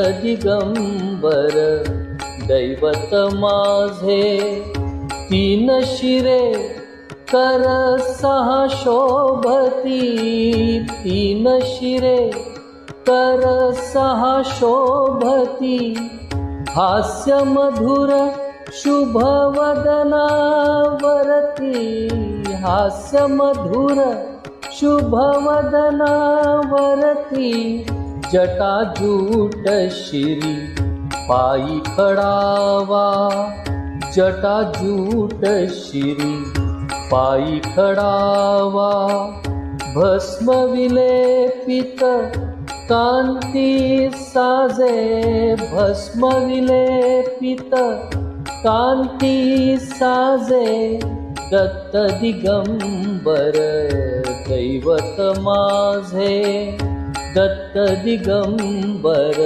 दिगंबर दैवत माझे, तीन शिरे कर सहा शोभती, तीन शिरे कर सहा शोभती, हास्य मधुर शुभ वदनावरती, हास्य मधुर शुभ वदनावरती, जटाजूट शिरी पायी खडावा, जटाजूट शिरी पायी खडावा, भस्म विलेपित कांती साजे, भस्म विलेपित कांती साजे, दत्त दिगंबर दैवत माझे, दत्त दिगंबर।